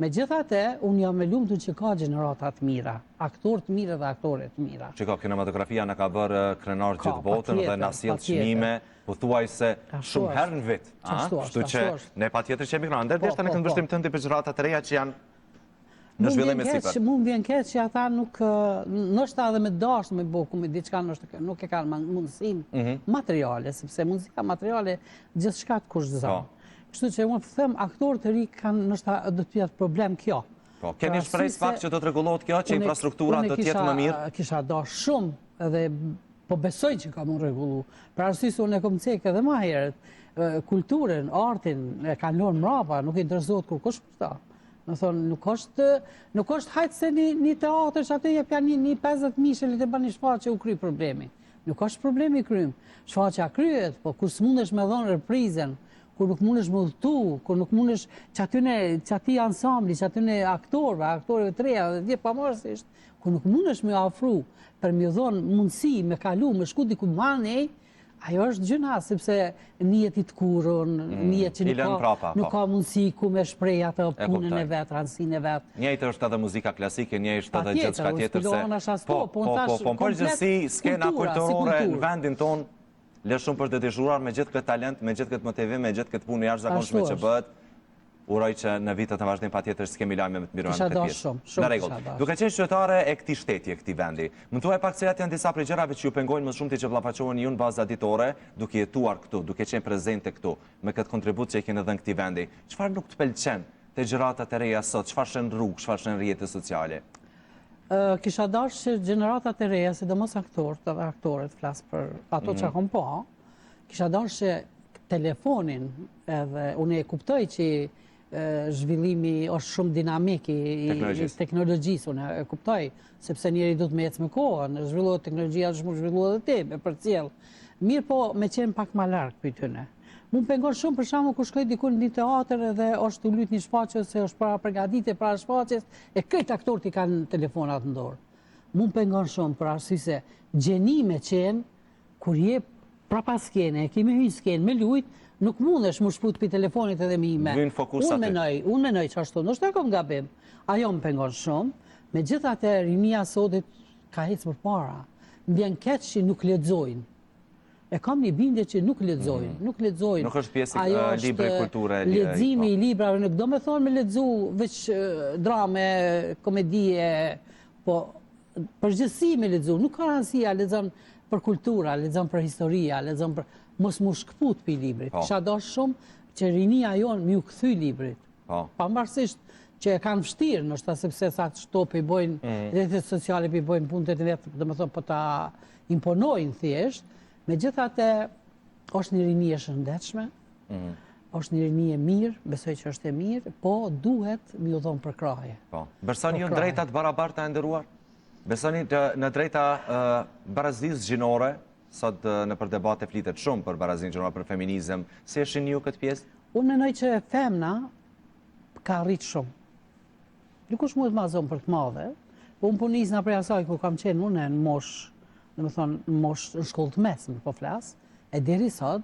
Megjithatë, unë jam e lumtur që ka gjenerata të mira, aktorë të mirë dhe aktore të mira. Që ka kinematografia në ka bërë krenar gjithë botën dhe na sjell çmime, pothuajse shumë herë në vit. Kështu që ne patjetër që emigrojmë. Ndërsa në këndvështrim tënd për gjëratat e reja që janë në zhvillim me sipër. Mund vjen keq që ata nuk, ndoshta edhe me dashur me boku me diçka nuk e kanë mundësinë materiale, sepse muzika materiale gjithçka të kushtozon. Kështu që unë them aktorët e ri kanë ndoshta do të jetë problem kjo. Po, keni shpresë pak që do të rregullohet kjo, që infrastruktura do të jetë më mirë? Kisha dashur shumë edhe po besoj që ka mund rregullu. Për arsye se unë e kam cekë edhe më herët, kulturën, artin e kanë lënë mbrapa, nuk i interesohet kurkush për ta. Në thonë, nuk është hajtë se një teatr që atë jep janë një 50.000 që le të bën një shfaqje që u kry problemi. Nuk është problemi krym. Shfaqja kryet, po kur s'mundesh me dhënë reprizën, kur nuk mundesh me udhëtu, kur nuk mundesh që aty ansambli, që aty aktorëve të reja dhe dje pavarësisht, kur nuk mundesh me afru për me dhënë mundësi me kalu, me shku diku manej, ajo është gjëna, sepse njihet i të kurën, njihet që nuk ka mundësi ku me shprej atë punën e vetë, rëndësinë e vetë. Njëjtë është edhe muzika klasike, njëjtë është edhe gjithçka tjetër se... Po, përgjithësi skena kulturore në vendin tonë, le shumë për të detyruar me gjithë këtë talent, me gjithë këtë motivim, me gjithë këtë punë jashtëzakonshme që bëhet. Uroj që në vitet të vazhdim patjetër s'kemi lajme me të mirë në këtë pjesë. Në rregull. Duke qenë qytetare e këtij shteti, e këtij vendi, më thuaj pak cilat janë disa prej gjërave që ju pengojnë më shumë ti që vllafaqoheni ju në baza ditore, duke jetuar këtu, duke qenë prezente këtu, me këtë kontribut që e keni dhënë këtij vendi. Çfarë nuk të pëlqen te gjëratat e reja sot? Çfarë shën rrugë, çfarë shën rrjete sociale? Kisha dashur që gjeneratat e reja, sidomos aktorët, flas për ato që kam pa, kisha dashur që telefonin, edhe unë e kuptoj që zhvillimi është shumë dinamik i teknologjisë, unë e kuptoj, sepse njeri du të me ecë me kohën, zhvillohet teknologjia, është më zhvillohet dhe te, me për cilë. Mirë po me qenë pak ma larkë për tëne. Mu pengon shumë për shkakun kur shkoj diku në një teatr dhe është të lyt një shfaqje se është para përgatitje para shfaqjes e këtë aktorët i kanë telefonat në dorë. Mu pengon shumë për arsye se gjeni me qenë kur je prapa skene, kemi hyrë skenë me lujt, nuk mundesh më shput për telefonit edhe me ime. Unë menoj që ashtu, nështë e kom gabim. Ajo më pengon shumë, me gjitha të rinia sotit ka hecë për para. Më vjen keq që nuk lexojnë. E kam një bindje që nuk lexojnë. Nuk është pjesë libre kulture. Leximi i librave, nuk do me thonë me lexu veç drame, komedie, po përgjithësi me lexu. Nuk ka rëndësia, lexon për kultura, lexon për historia, lexon për... mos mu shkput për librit. Kisha dosh shumë që rinia jonë mi u këthy librit. Pavarësisht që e kanë vështirë, nështë sepse sa të shtopi i bojnë, rrjetet sociale i bojnë punët e vetë, dhe më thonë po ta imponojnë thjesht, me gjithate është një rinie shëndetshme, është një rinie mirë, besoj që është e mirë, po duhet mi u dhonë për kraje. Besoni ju në drejtat barabarta e ndëruar? Besoni në drejta barazisë gjinore? Sot në për debate flitet shumë për barazinë gjinore, për feminizëm. Si e shihni ju këtë pjesë? Unë menoj që femna ka rritë shumë. Dikush mund të ma zonë për të madhe, po unë punisna prej asaj kur kam qenë unë në mosh, në më thonë, në mosh në shkollë të mesme, po flas, e deri sot,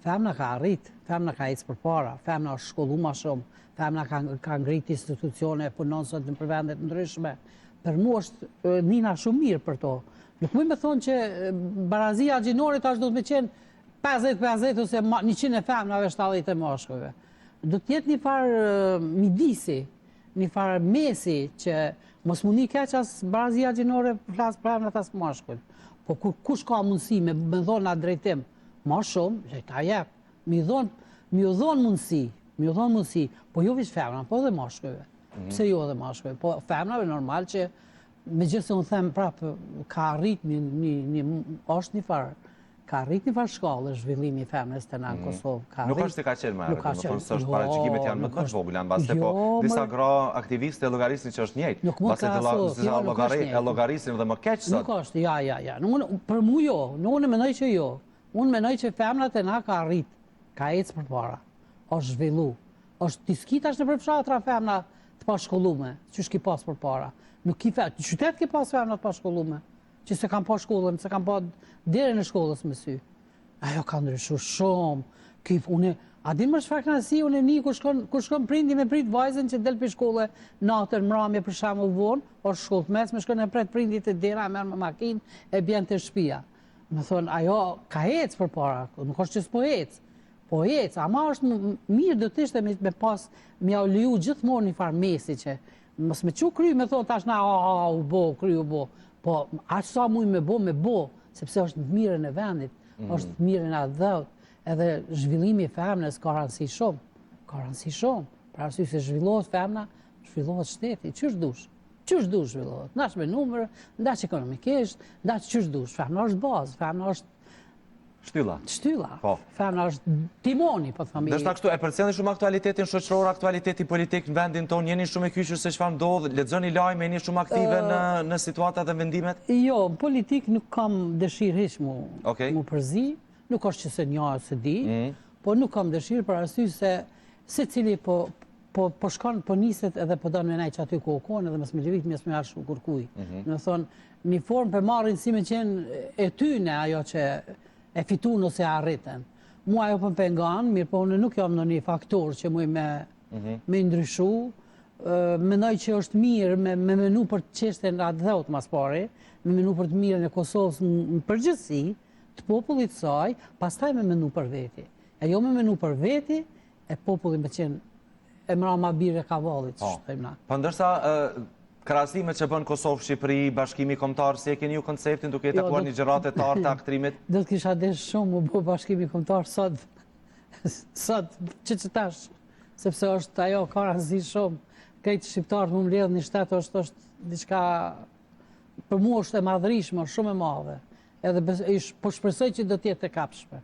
femna ka rritë, femna ka ecë për para, femna është shkollu ma shumë, femna ka ngritë institucione, punon sot në përvendet ndryshme. Për mu është nina shumë mirë për to. Nuk mund me thonë që barazia gjinore tash do të me qenë 50-50 ose 100 e femnave 70 e mashkujve. Do të jetë një farë midisi, një farë mesi që mos mundi keq as barazia gjinore flasë për femnat as mashkuj. Po kush ka mundësi me dhonë atë drejtim ma shumë, që ta jep, mi u dhonë mundësi, po jo vish femna, po dhe mashkujve. Pse jo dhe mashkujve? Po femnave normal që me gjithë se unë them prapë, ka arrit është një farë, ka arrit një farë shkallë zhvillimi i femnes të në Kosovë. Nuk është të ka qenë më arrit, më thonë së është paraqimet janë më të vogla, në base po disa gra aktivistë e llogarisnin që është njëjtë. Base të llogarisnin dhe më keq sot. Nuk është, ja. Për mu jo, unë menoj që jo. Unë menoj që femnat e na ka arrit, ka ecë për para, është zhvillu. Ti skitash në përfshatra femna të të pashkollume, që shki pas për para. Nuk ki fet, qytet ki pas femna të pashkollume, që se kam pa shkollën, se kam pa deri në shkollës me sy. Ajo ka ndryshu shumë, a din më çfarë kënaqësi unë një kur shkon prindi me prit vajzën që del për shkollë natën mramje për shembull vonë, or shkollë të mesme shkon e pret prindit e dera merr me makinë e bjen te shtëpia. Më thon ajo ka ecë përpara, nuk është që s'po ecë. Po ecë, ama është mirë do të ishte me pas m'ja u leju gjithmonë një farë mesi që mos me çu kry me thon tash na u bo, kry u bo. Po aq sa muj me bo, sepse është në mirën e vendit, është në mirën e dhëut. Edhe zhvillimi i femnës ka rëndësi shumë. Ka rëndësi shumë. Për arsye se zhvillohet femna, zhvillohet shteti. Qysh dush? Qysh dush zhvillohet? Ndaç me numër, ndaç ekonomikisht, ndaç qysh dush. Femna është bazë, femna është shtylla. Shtylla. Po. Femna është timoni po familje. Dërsa këtu e përcjellni shumë aktualitetin shoqëror, aktualitetin politik në vendin tonë, jeni shumë e kyçur se çfarë ndodh, lexoni lajme, jeni shumë aktive në situata dhe vendimet? Jo, në politik nuk kam dëshirë hiç mu përzi. Nuk është që se nja se di, po nuk kam dëshirë për arsye se secili po shkon, po niset edhe po don me naj që aty ku okon edhe mos me lëvit mos me arshu kurkuj. Do thonë, një formë për marrin si me qenë e tyne ajo që e fitun ose arritën. Mua ajo për pengan, mirë po unë nuk jam në një faktor që muj me ndryshu. Mendoj që është mirë me menu për çështjen atë dheut mas pari, me menu për të mirën e Kosovës në përgjithësi, të popullit saj, pastaj me menu për veti. E jo me menu për veti, e popullit me qenë e mra ma bire kavallit, që shtojmë na. Po ndërsa krahasimet që bën Kosovë-Shqipëri, bashkimi kombëtar, si e keni ju konceptin duke i takuar një gjëratë të artë të aktrimit? Do të kisha desh shumë u bë bashkimi kombëtar sot që tash, sepse është ajo ka rëndësi shumë. Krejt shqiptarët më mbledh një shtet është diçka për mua është e madhërishme, shumë e madhe. Edhe po shpresoj që do t'jetë e kapshme.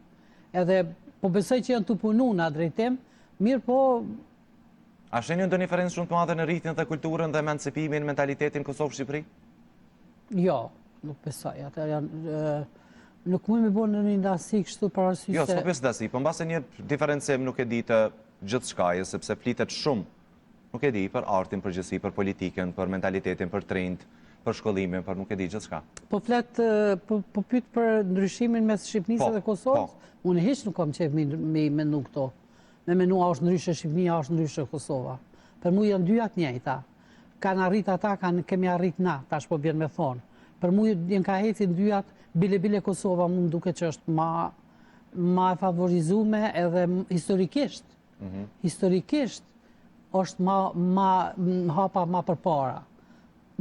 Edhe po besoj që janë të punu në drejtim, mirë po... A sheni ndonjë diferencë shumë të madhe në rritjen dhe kulturën dhe emancipimin, mentalitetin Kosovë-Shqipëri? Jo, nuk besoj. Ata janë... Nuk mund me bënë në një ndasi kështu për arsye se... Jo, s'po pjesë ndasi, po mbase një diferencim nuk e di të gjithë shkajës, sepse flitet shumë, nuk e di, për artin, për gjësi, për politiken, për mentalitetin, për trend, për shkollimin, për nuk e di gjithë shka. Po pyet për ndryshimin mes Shqipnisë dhe Kosovës, unë hiç nuk kam qef me menu këto. Me menu a është ndryshe Shqipnia, a është ndryshe Kosova. Për mu janë dyat njëjta. Kanë arrit ata, kemi arrit na, tash po bjen me thonë. Për mu janë ka hecin dyat, bile Kosova mund duke që është ma e favorizume edhe historikisht. Historikisht është hapa ma përpara.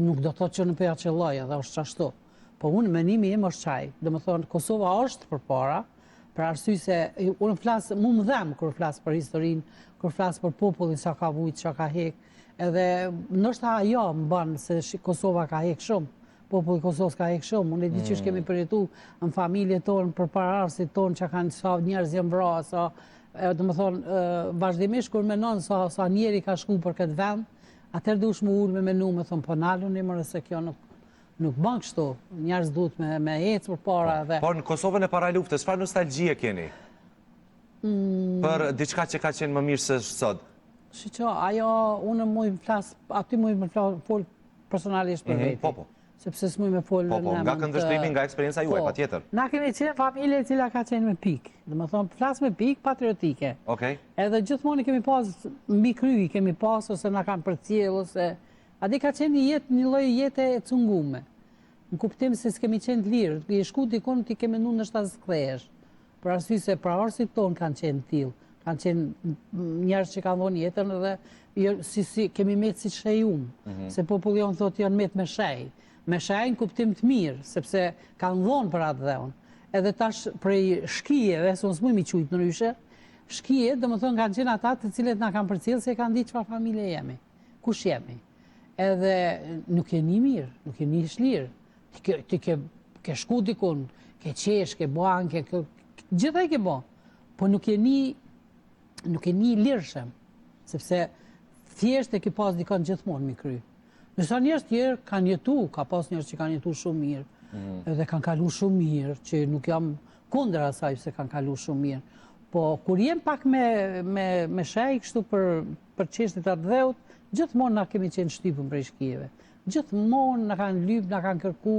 Nuk do të thotë që në përja që loj edhe është qashtu. Po unë menimi im është qaj. Dhe më thonë, Kosova është përpara, për arsye se unë flasë, mu më dhem kërë flasë për historinë, kërë flasë për popullin sa ka vujtë, sa ka hek, edhe nështë ajo më banë se Kosova ka hek shumë, populli Kosovës ka hek shumë, unë e di që shkemi përjetu në familje tonë, për pararësit tonë që kanë sa njerëz jenë vra, sa, dhe më thonë, vazhdimisht kur menon sa njeri ka shku për këtë vend, atër dush më ullë me menu, me thonë, po nalun një mërë se kjo nuk bën kështu, njerëz duhet me ecë për para dhe... Por në Kosovën e para luftës, çfarë nostalgjie keni? Për diçka që ka qenë më mirë se sot? Shiqo, ajo, unë muj më flasë, aty muj më folë personalisht për veti. Po. Sepse s'muj me folë në nga këndvështrimi, nga eksperienca juaj, patjetër. Na kemi qenë familje cila ka qenë me pikë. Dhe më thonë, flasë me pikë patriotike. Edhe gjithmonë kemi pas, mbi kryi kemi pas, ose na kanë përcjell, ose... A di ka qenë një lloj jete e cungume. Në kuptim se s'kemi qenë të lirë. I shku dikon ti ke menduar ndoshta të skthehesh. Për arsye se prahorësit tonë kanë qenë tillë. Kanë qenë njerëz që kanë dhënë jetën edhe si kemi met si shejum. Se populli jon thotë janë met me shej. Me shej në kuptim të mirë, sepse kanë dhënë për atë dhënë. Edhe tash prej shkijeve, se mos mund mi quajt ndryshe, shkije, domethënë kanë qenë ata të cilët na kanë përcjellë se kanë ditë çfarë familje jemi. Kush jemi? Edhe nuk jeni mirë, nuk jeni lirë. Ti ke shku dikun, ke qesh, ke banke, gjithaj ke bo. Po nuk jeni lirëshem, sepse thjesht e ki pas dikon gjithmonë mi kry. Nësa njerës tjerë kanë jetu, ka pas njerës që kanë jetu shumë mirë, edhe kanë kalu shumë mirë, që nuk jam kundër asaj se kanë kalu shumë mirë. Po, kur jem pak me shej kështu për qeshtet atë dheut, Gjithmonë na kemi qenë shtypën prej shkijeve. Gjithmonë na kanë lyp, na kanë kërku,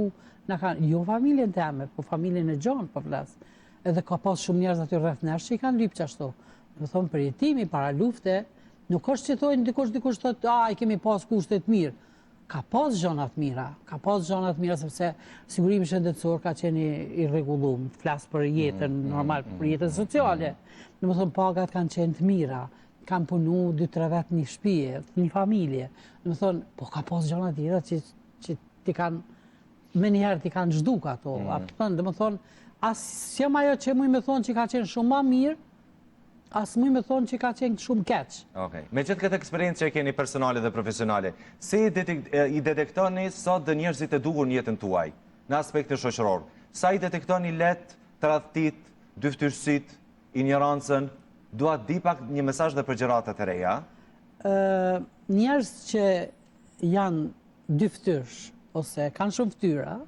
jo familjen teme, po familjen e Gjon, po flas. Edhe ka pas shumë njerëz aty rreth nesh që i kanë lyp çashtu. Do thonë përjetimi para lufte, nuk është që thonë dikush thotë, ai kemi pas kushte të mirë. Ka pas gjëra të mira, sepse sigurimi shëndetësor ka qenë i rregulluar, flas për jetën normal, për jetën sociale. Domethënë pagat kanë qenë të mira, kanë punu 2-3 vetë një shtëpi, një familje. Domethënë, po ka pas gjëra të tjera që ti kanë më njëherë ti kanë zhduk ato. Domethënë, as jam ajo që më thonë që ka qenë shumë më mirë, as më thonë që ka qenë shumë keq. Okej. Me gjithë këtë eksperiencë që e keni personale dhe profesionale, si i detektoni sot dhe njerëzit e duhur në jetën tuaj, në aspektin shoqëror? Sa i detektoni lehtë tradhtit, dyftyrësit, ignorancën? Dua di pak një mesazh dhe për gjëratat e reja. Njerëz që janë dyftyrsh ose kanë shumë fytyra,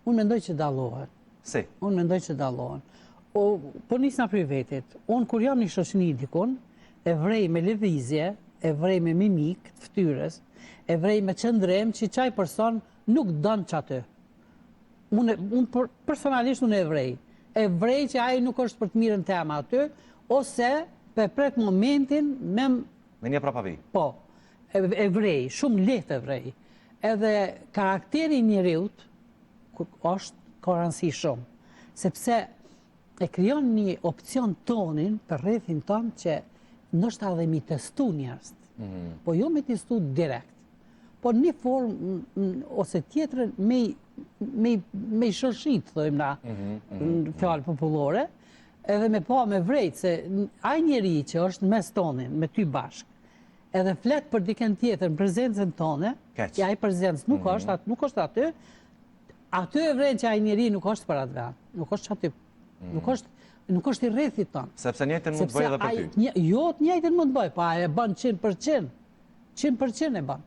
unë mendoj që dallohen. Si? Unë mendoj që dallohen. Po nisna për vetit. Unë kur jam një shoqëni dikun, e vrej me lëvizje, e vrej me mimik të fytyrës, e vrej me qëndrim që çaj person nuk don çatë. Unë personalisht unë e vrej. E vrej që ai nuk është për të mirën tema aty, ose pe pret momentin me një prapavi. Po. E vrej, shumë lehtë e vrej. Edhe karakteri i njeriut është ka rëndësi shumë, sepse e krijon një opcion tonin për rrethin ton që ndoshta edhe mi testu njerëz. Po jo me testu direkt. Po një formë ose tjetrën me shoshit, thojmë na, në fjalë popullore, edhe me pa me vrejt se ai njeri që është mes tonin, me ty bashk, edhe flet për dikën tjetër në prezencën tone, që ai prezencë nuk është aty, aty e vrejt që ai njeri nuk është për atë vend, nuk është aty. Nuk është i rrethit tonë. Sepse njëjtën mund të bëjë edhe për ty. Jo, njëjtën mund të bëjë, pa e bën 100%. 100% e bën.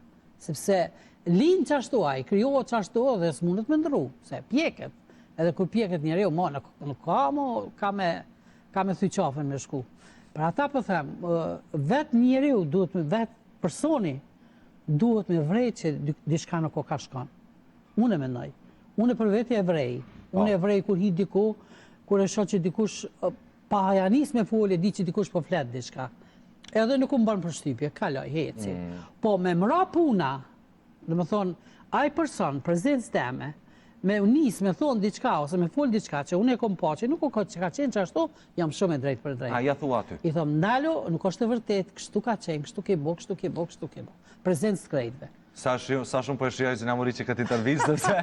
Sepse lind çashtu ai, krijohet çashtu dhe s'mundet me ndrru, se pjeket. Edhe kur pjeket njeriu, nuk ka me thyqafën me shku. Për ata po them, vetë njeriu duhet vetë personi duhet me vrejt që diçka nuk ka shkon. Unë e mendoj. Unë për veti e vrej. Unë e vrej kur hi diku, kur e shoh që dikush pa hajanis me folje, di që dikush po flet diçka. Edhe nuk më bën përshtypje, kaloj, heci. Po me mra puna, domethënë, ai person, prezencë teme, me unis, me thonë diçka, ose me fol diçka, që unë e kom pa, që nuk ka qenë që ashtu, jam shumë e drejt për drejt. A, ja thua aty. I thom, ndalo, nuk është e vërtet, kështu ka qenë, kështu ke bo, kështu ke bo, kështu ke bo. Prezencë të krejtve. Sa shumë po e shijoj që na mori që këtë intervistë, sepse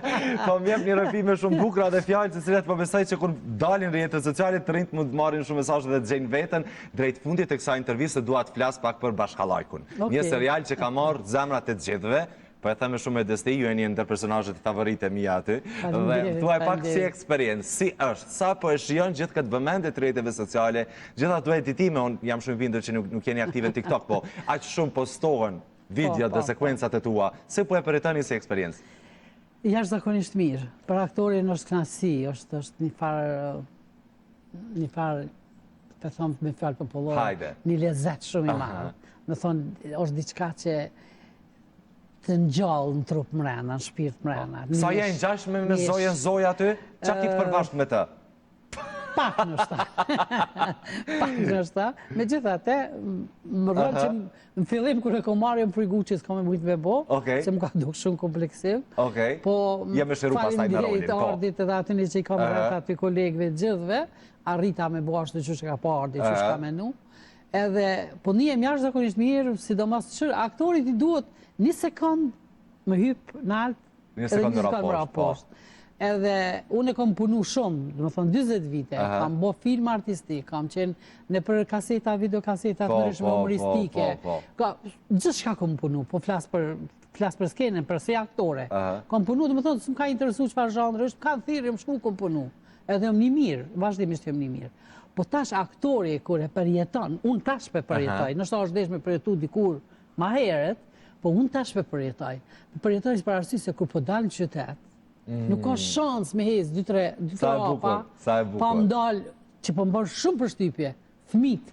po më jep një rrëfime shumë bukura dhe fjalë të cilat po besoj që kur dalin rrjetet sociale të rinjt mund të marrin shumë mesazhe dhe të gjejnë veten. Drejt fundit të kësaj interviste dua të flas pak për Bashkallajkun. Një serial që ka marrë zemrat e të gjithëve, po e them me shumë modesti, ju jeni një ndër personazhet e favoritë mia aty. Dhe thuaj pak si eksperiencë, si është, sa po e shijon gjithë këtë vëmendje të rrjeteve sociale, gjithë ato editime, unë jam shumë i bindur që nuk jeni aktive në TikTok, po aq shumë postohen videot dhe sekuencat e tua, se po e përjetoni si eksperiencë? Jashtëzakonisht mirë. Për aktorin është kënaqësi, është një farë, të them me fjalë popullore, një lezet shumë i madh. Me thonë, është diçka që të ngjall në trup mrena, në shpirt mrena. Sa je ngjash me zoja aty? Çka ki të përbashkët me të? Pak nështë. Megjithatë, më rënë që në fillim kër e kom marrë jam frigu që s'kam e mujtë me bo, se më ka duk shumë kompleksiv. Po, faleminderit ardit edhe aty një që i kam rrët aty kolegëve gjithve, arrita me bo ashtë që ka pa ardit, që shka menu. Edhe, po një e mjashtë zakonisht mirë, sidomos që aktorit i duhet një sekund më hypë në altë, edhe një sekund më raposht. Edhe unë e kom punu shumë, dhe më thonë 20 vite, kam bo film artistik, kam qenë në për kaseta, videokaseta të nërishme humoristike. Gjithë shka kom punu, po flas për skenën, për si aktore. Kom punu, dhe më thonë, së më ka interesu që farë zhandrë, është ka thirë, jam shku kom punu. Edhe jam një mirë, vazhdimisht jam një mirë. Po tash aktori, kur e përjeton, unë tash për përjetoj, nështë është desh me përjetu dikur ma heret, po unë tash për përjetoj. Përjetoj së për arsye se kur po dalë në qytet, nuk ka shans me hez 2-3 rapa, pa më dalë që po më bërë shumë përshtypje, fëmit.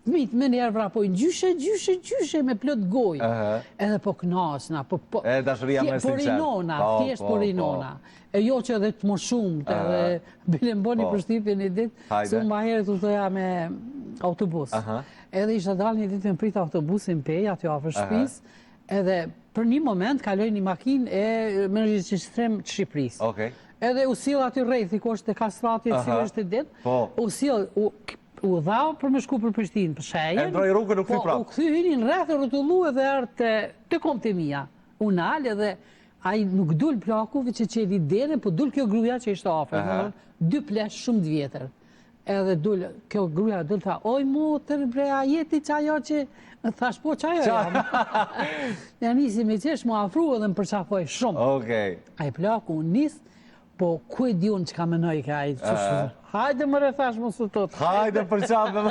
Fëmijët me njerë vrapojnë gjyshe me plot gojë. Edhe po knasna, dashuria më sinqertë. Porinona, thjesht porinona. E jo që edhe të më shumë, edhe bile më boni përshtypje një ditë, se unë maherët u thoja me autobus. Edhe ishte dalë një ditë me prit autobusin pej, aty afër shtëpis, edhe për një moment kaloj një makinë e menaxhit të Shqipërisë. Edhe u sill aty rreth, ku është te kastrati, si është ditë, u sill u dhau për me shku për Prishtinë, për shejen. E ndroj rrugën, u kthy prapë. U kthy hynin rreth, rrotullu edhe erdhë te komte mia. U nal edhe ai nuk dul plaku që qeli dene, po dul kjo gruaja që ishte afër, 2 plesh shumë të vjetër. Edhe dul kjo gruaja dul tha, oj motër bre, a jeti çajo që thash po çajo jam. Ja nisi me qesh mu afru edhe më përçafoj shumë. Ai plaku nis, po ku e di unë që ka menoj ka ai çështë. Hajde më rethash mos u tot. Hajde për çapëm.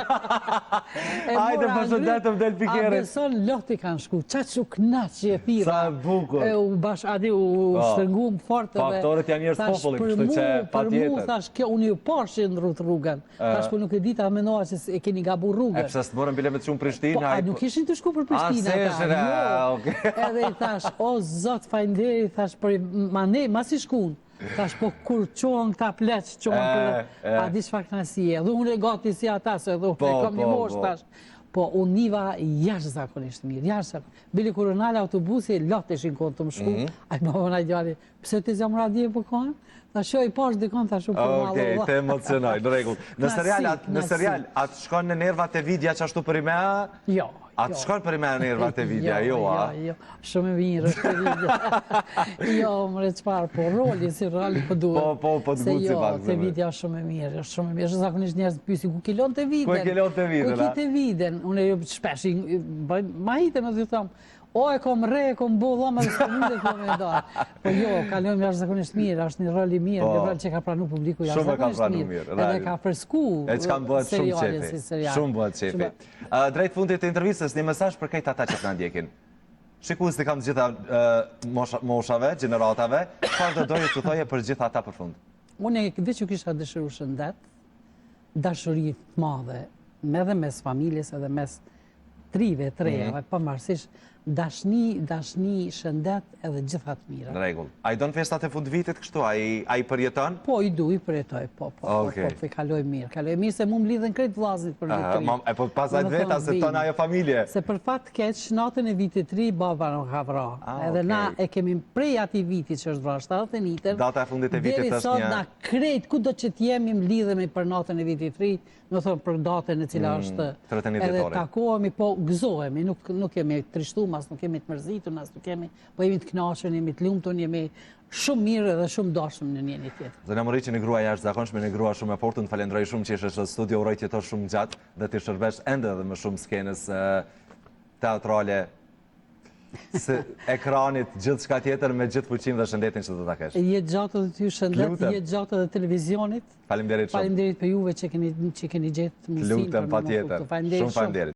Hajde përshëndetëm del Pikerit. A beson loti kanë shku, çu knaçi e thirrë. Sa bukur. U bash aty u shtrëngum fort edhe. Faktorët janë njerëz populli, kështu që patjetër. Për mua thash kjo unë ju pash në rrugën. Tash po nuk e di ta mendova se e keni gabuar rrugën. E pse s'morën bile me të shumë Prishtinë? Po, nuk ishin të shku për Prishtinë ata. Edhe i thash, o zot faleminderit, thash për mane, mas i shkuan. Tash po kur qohën këta pleç, qohën për a di çfarë kënaqësie. Dhe unë gati si ata se do të kam një mosh tash. Po unë niva jashtëzakonisht mirë, jashtëzakonisht. Bili kur nala autobusi, loteshin kohë të më shku. Ai baba na djali, pse ti zam radio po kohën? Ta shoj poshtë dikon tash u për mallo. Okej, të emocionoj, në rregull. Në serial, atë shkon në nervat e vidja çashtu për Imea? Jo. Atë shkon për Imea në nervat e vidja, jo a? Jo, shumë mirë është vidja. Jo, më çfarë, po roli si roli po duhet. Po të guci se pak. Jo, te vidja shumë mirë, është shumë mirë. Zakonisht njerëz pyesin ku kilon te viden. Ku kilon te viden? Ku te viden? Unë shpesh ma hitem edhe them, o e kom re, e kom bolla, më s'kam mundë të më ndaj. Po jo, kalojmë jashtëzakonisht mirë, është një rol i mirë, një rol që ka pranuar publiku jashtëzakonisht mirë. Edhe ka fresku. E çka bëhet shumë çefi. Shumë bëhet çefi. Drejt fundit të intervistës, një mesazh për këtë ata që na ndjekin. Shikues të kam të gjitha moshave, gjeneratave, çfarë do doje të thoje për gjitha ata për fund? Unë edhe që kisha dëshiruar shëndet, dashuri të madhe, edhe mes familjes edhe mes trive, trejave, pavarësisht dashni, shëndet edhe gjitha të mira. Në rregull. A i don festat e fund vitit kështu? A i përjeton? Po, i du, i përjetoj, po, kaloj mirë se mu më lidhen krejt vlazit për vitit ri. E po pasajt veta se tonë ajo familje. Se për fat keq, natën e vitit ri, baba nuk ka vra. Edhe na e kemi prej ati vitit që është vra, 71-ën. Data e fundit e vitit është një... Deri sot na krejt, ku do që t'jemi më lidhemi për natën e vitit ri, në thonë për datën e cila është edhe takohemi, po gëzohemi, nuk kemi trishtu, as nuk kemi të mërzitur, as nuk kemi, po jemi të kënaqur, jemi të lumtur, jemi shumë mirë dhe shumë dashur në njëri tjetër. Zona Moriçi, një grua jashtëzakonshme, një grua shumë e fortë, të falenderoj shumë që ishesh në studio, uroj të jetosh shumë gjatë dhe të shërbesh ende edhe më shumë skenës teatrale, ekranit, gjithë shka tjetër me gjithë fuqinë dhe shëndetin që do ta kesh. Jetë gjatë dhe ty shëndet, jetë gjatë dhe televizionit. Faleminderit shumë. Faleminderit për juve që keni gjetë mundësinë për më kuptu. Lutem, patjetër. Shumë faleminderit.